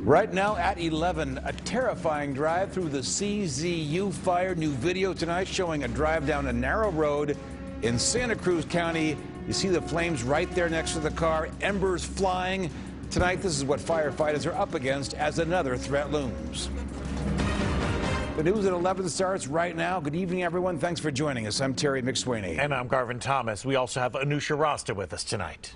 Right now at 11, a terrifying drive through the CZU fire. New video tonight showing a drive down a narrow road in Santa Cruz County. You see the flames right there next to the car, embers flying. Tonight, this is what firefighters are up against as another threat looms. The news at 11 starts right now. Good evening, everyone. Thanks for joining us. I'm Terry McSweeney. And I'm Garvin Thomas. We also have Anusha Rasta with us tonight.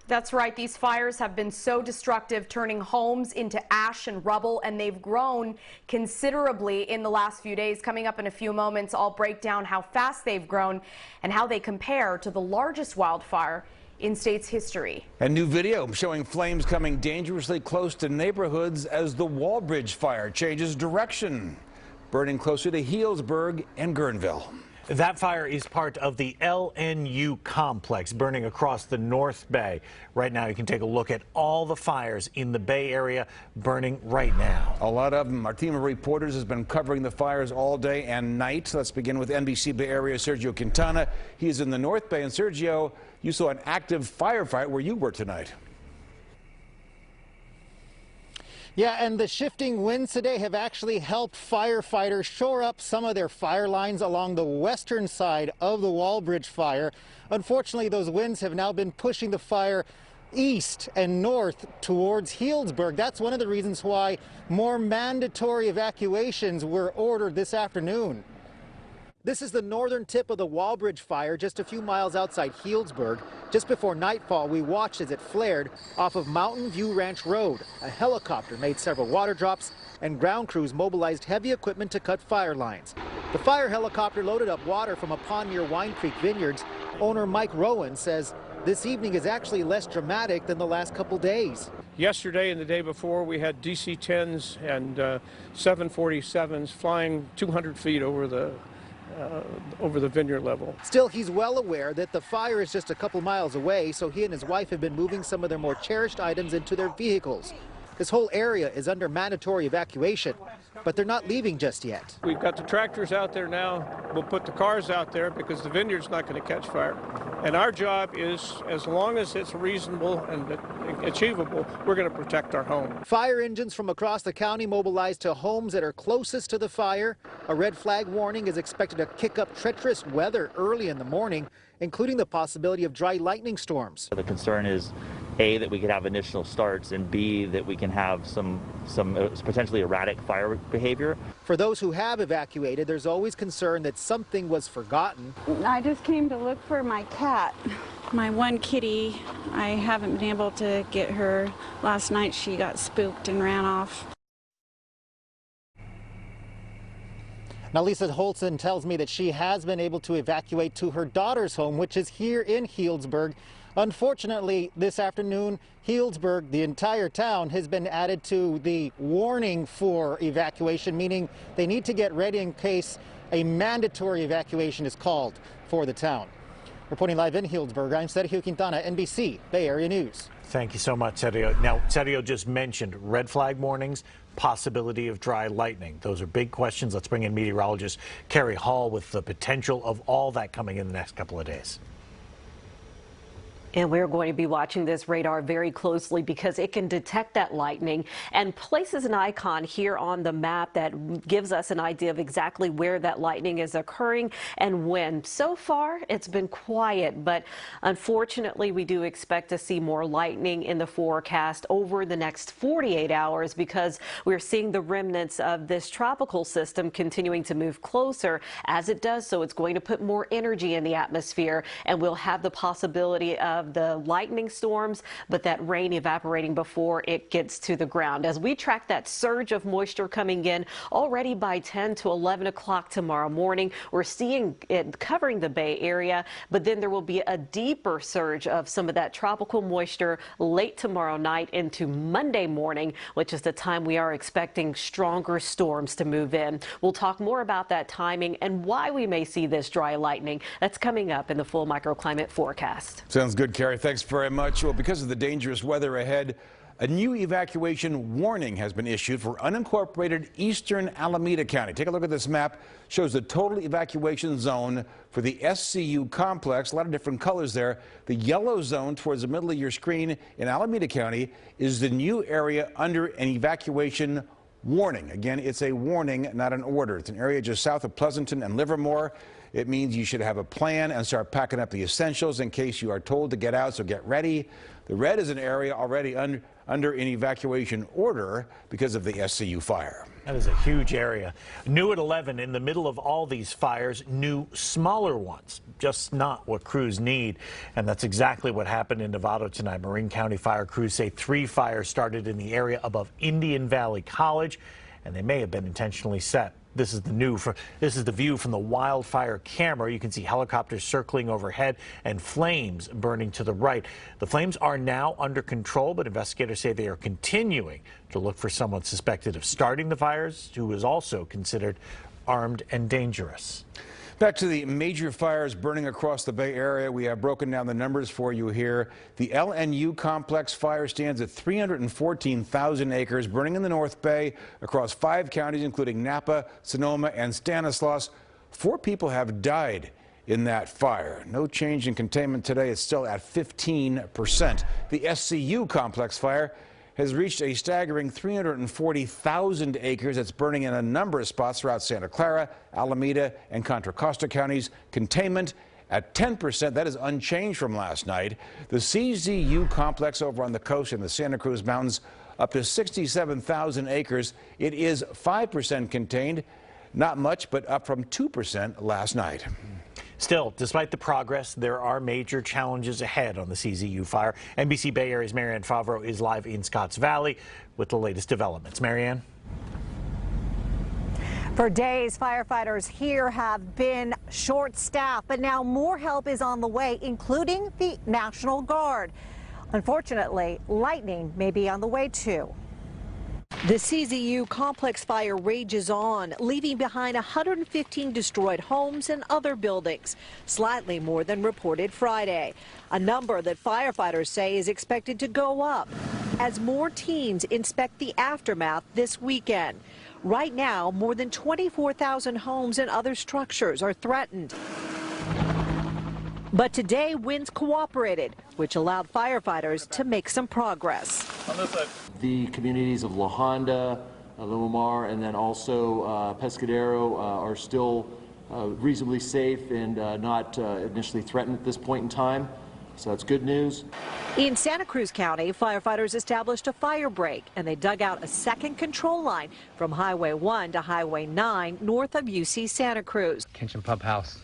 That's right. These fires have been so destructive, turning homes into ash and rubble, and they've grown considerably in the last few days. Coming up in a few moments, I'll break down how fast they've grown and how they compare to the largest wildfire in state's history. A new video showing flames coming dangerously close to neighborhoods as the Wallbridge fire changes direction, burning closer to Healdsburg and Guerneville. That fire is part of the LNU complex burning across the North Bay. Right now, you can take a look at all the fires in the Bay Area burning right now. A lot of them. Our team of reporters has been covering the fires all day and night. Let's begin with NBC Bay Area Sergio Quintana. He's in the North Bay. And Sergio, you saw an active firefight where you were tonight. Yeah, and the shifting winds today have actually helped firefighters shore up some of their fire lines along the western side of the Wallbridge fire. Unfortunately, those winds have now been pushing the fire east and north towards Healdsburg. That's one of the reasons why more mandatory evacuations were ordered this afternoon. This is the northern tip of the Wallbridge fire, just a few miles outside Healdsburg. Just before nightfall, we watched as it flared off of Mountain View Ranch Road. A helicopter made several water drops, and ground crews mobilized heavy equipment to cut fire lines. The fire helicopter loaded up water from a pond near Wine Creek Vineyards. Owner Mike Rowan says this evening is actually less dramatic than the last couple days. Yesterday and the day before, we had DC-10s and 747s flying 200 feet over the vineyard level. Still, he's well aware that the fire is just a couple miles away, so he and his wife have been moving some of their more cherished items into their vehicles. This whole area is under mandatory evacuation, but they're not leaving just yet. We've got the tractors out there now. We'll put the cars out there because the vineyard's not going to catch fire. And our job is, as long as it's reasonable and achievable, we're going to protect our home. Fire engines from across the county mobilized to homes that are closest to the fire. A red flag warning is expected to kick up treacherous weather early in the morning, including the possibility of dry lightning storms. The concern is A, that we could have initial starts, and B, that we can have some potentially erratic fire behavior. For those who have evacuated, there's always concern that something was forgotten. I just came to look for my cat. My one kitty, I haven't been able to get her. Last night she got spooked and ran off. Now, Lisa Holtzen tells me that she has been able to evacuate to her daughter's home, which is here in Healdsburg. Unfortunately, this afternoon, Healdsburg, the entire town, has been added to the warning for evacuation, meaning they need to get ready in case a mandatory evacuation is called for the town. Reporting live in Healdsburg, I'm Sergio Quintana, NBC Bay Area News. Thank you so much, Sergio. Now, Sergio just mentioned red flag warnings, possibility of dry lightning. Those are big questions. Let's bring in meteorologist Carrie Hall with the potential of all that coming in the next couple of days. And we're going to be watching this radar very closely because it can detect that lightning and places an icon here on the map that gives us an idea of exactly where that lightning is occurring and when. So far, it's been quiet, but unfortunately, we do expect to see more lightning in the forecast over the next 48 hours because we're seeing the remnants of this tropical system continuing to move closer. As it does so, it's going to put more energy in the atmosphere, and we'll have the possibility of the lightning storms, but that rain evaporating before it gets to the ground. As we track that surge of moisture coming in already by 10 to 11 o'clock tomorrow morning, we're seeing it covering the Bay Area, but then there will be a deeper surge of some of that tropical moisture late tomorrow night into Monday morning, which is the time we are expecting stronger storms to move in. We'll talk more about that timing and why we may see this dry lightning. That's coming up in the full microclimate forecast. Sounds good. Good, Carrie. Thanks very much. Well, because of the dangerous weather ahead, a new evacuation warning has been issued for unincorporated eastern Alameda County. Take a look at this map. Shows the total evacuation zone for the SCU complex. A lot of different colors there. The yellow zone towards the middle of your screen in Alameda County is the new area under an evacuation warning. Again, it's a warning, not an order. It's an area just south of Pleasanton and Livermore. It means you should have a plan and start packing up the essentials in case you are told to get out, so get ready. The red is an area already under an evacuation order because of the SCU fire. That is a huge area. New at 11, in the middle of all these fires, new smaller ones, just not what crews need. And that's exactly what happened in Novato tonight. Marin County fire crews say 3 fires started in the area above Indian Valley College, and they may have been intentionally set. This is the view from the wildfire camera. You can see helicopters circling overhead and flames burning to the right. The flames are now under control, but investigators say they are continuing to look for someone suspected of starting the fires, who is also considered armed and dangerous. Back to the major fires burning across the Bay Area. We have broken down the numbers for you here. The LNU complex fire stands at 314,000 acres, burning in the North Bay across 5 counties, including Napa, Sonoma, and Stanislaus. 4 people have died in that fire. No change in containment today. It's still at 15%. The SCU complex fire has reached a staggering 340,000 acres. It's burning in a number of spots throughout Santa Clara, Alameda, and Contra Costa counties. Containment at 10%. That is unchanged from last night. The CZU complex over on the coast in the Santa Cruz Mountains up to 67,000 acres. It is 5% contained. Not much, but up from 2% last night. Still, despite the progress, there are major challenges ahead on the CZU fire. NBC Bay Area's Marianne Favreau is live in Scotts Valley with the latest developments. Marianne? For days, firefighters here have been short-staffed, but now more help is on the way, including the National Guard. Unfortunately, lightning may be on the way, too. The CZU complex fire rages on, leaving behind 115 destroyed homes and other buildings, slightly more than reported Friday. A number that firefighters say is expected to go up as more teams inspect the aftermath this weekend. Right now, more than 24,000 homes and other structures are threatened. But today, winds cooperated, which allowed firefighters to make some progress. The communities of La Honda, Lumar, and then also Pescadero are still reasonably safe and not initially threatened at this point in time. So that's good news. In Santa Cruz County, firefighters established a fire break, and they dug out a second control line from Highway 1 to Highway 9 north of UC Santa Cruz. Kitchen Pub House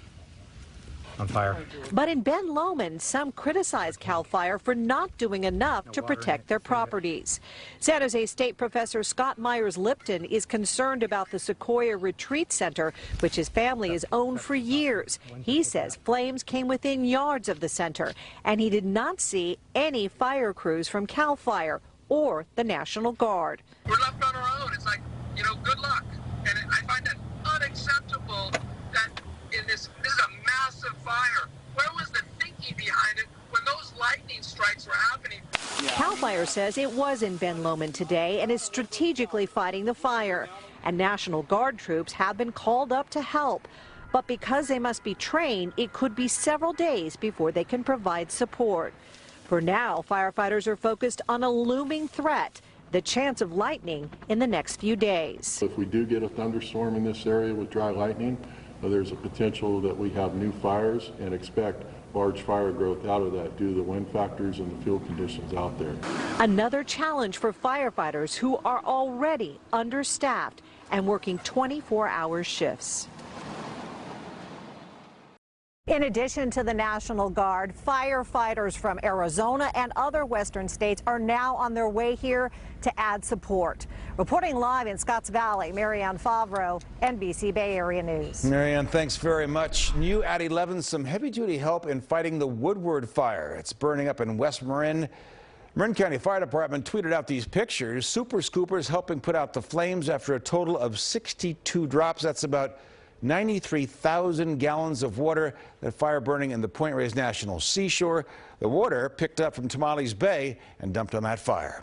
on fire. But in Ben Lomond, some criticize CAL FIRE for not doing enough to protect their properties. San Jose State Professor Scott Myers-Lipton is concerned about the Sequoia Retreat Center, which his family has owned for years. He says flames came within yards of the center, and he did not see any fire crews from CAL FIRE or the National Guard. We're left on our own. It's like, you know, good luck. And I find that unacceptable that this is a massive fire. Where was the thinking behind it when those lightning strikes were happening? CAL FIRE says it was in Ben Lomond today and is strategically fighting the fire. And National Guard troops have been called up to help. But because they must be trained, it could be several days before they can provide support. For now, firefighters are focused on a looming threat, the chance of lightning in the next few days. If we do get a thunderstorm in this area with dry lightning, there's a potential that we have new fires and expect large fire growth out of that due to the wind factors and the field conditions out there. Another challenge for firefighters who are already understaffed and working 24-hour shifts. In addition to the National Guard, firefighters from Arizona and other western states are now on their way here to add support. Reporting live in Scotts Valley, Marianne Favreau, NBC Bay Area News. Marianne, thanks very much. New at 11, some heavy-duty help in fighting the Woodward fire. It's burning up in West Marin. Marin County Fire Department tweeted out these pictures. Super scoopers helping put out the flames after a total of 62 drops. That's about 93,000 gallons of water. That fire burning in the Point Reyes National Seashore. The water picked up from Tamales Bay and dumped on that fire.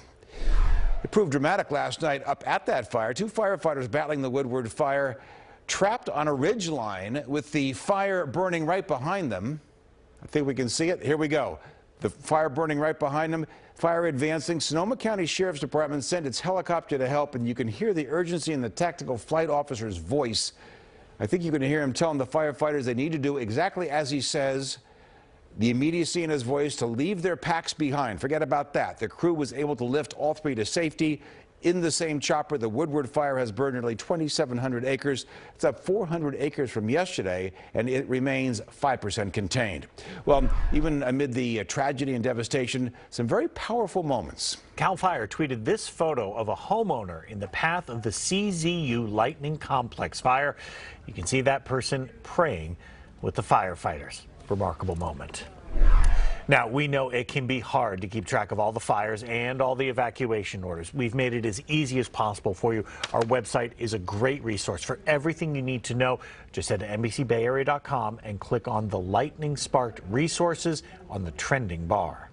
It proved dramatic last night up at that fire. 2 firefighters battling the Woodward fire, trapped on a ridge line with the fire burning right behind them. I think we can see it. Here we go. The fire burning right behind them. Fire advancing. Sonoma County Sheriff's Department sent its helicopter to help, and you can hear the urgency in the tactical flight officer's voice. I think you can hear him telling the firefighters they need to do exactly as he says. The immediacy in his voice to leave their packs behind. Forget about that. The crew was able to lift all 3 to safety in the same chopper. The Woodward fire has burned nearly 2,700 acres. It's up 400 acres from yesterday, and it remains 5% contained. Well, even amid the tragedy and devastation, some very powerful moments. CAL FIRE tweeted this photo of a homeowner in the path of the CZU Lightning Complex fire. You can see that person praying with the firefighters. Remarkable moment. Now, we know it can be hard to keep track of all the fires and all the evacuation orders. We've made it as easy as possible for you. Our website is a great resource for everything you need to know. Just head to NBCBayArea.com and click on the Lightning Sparked Resources on the trending bar.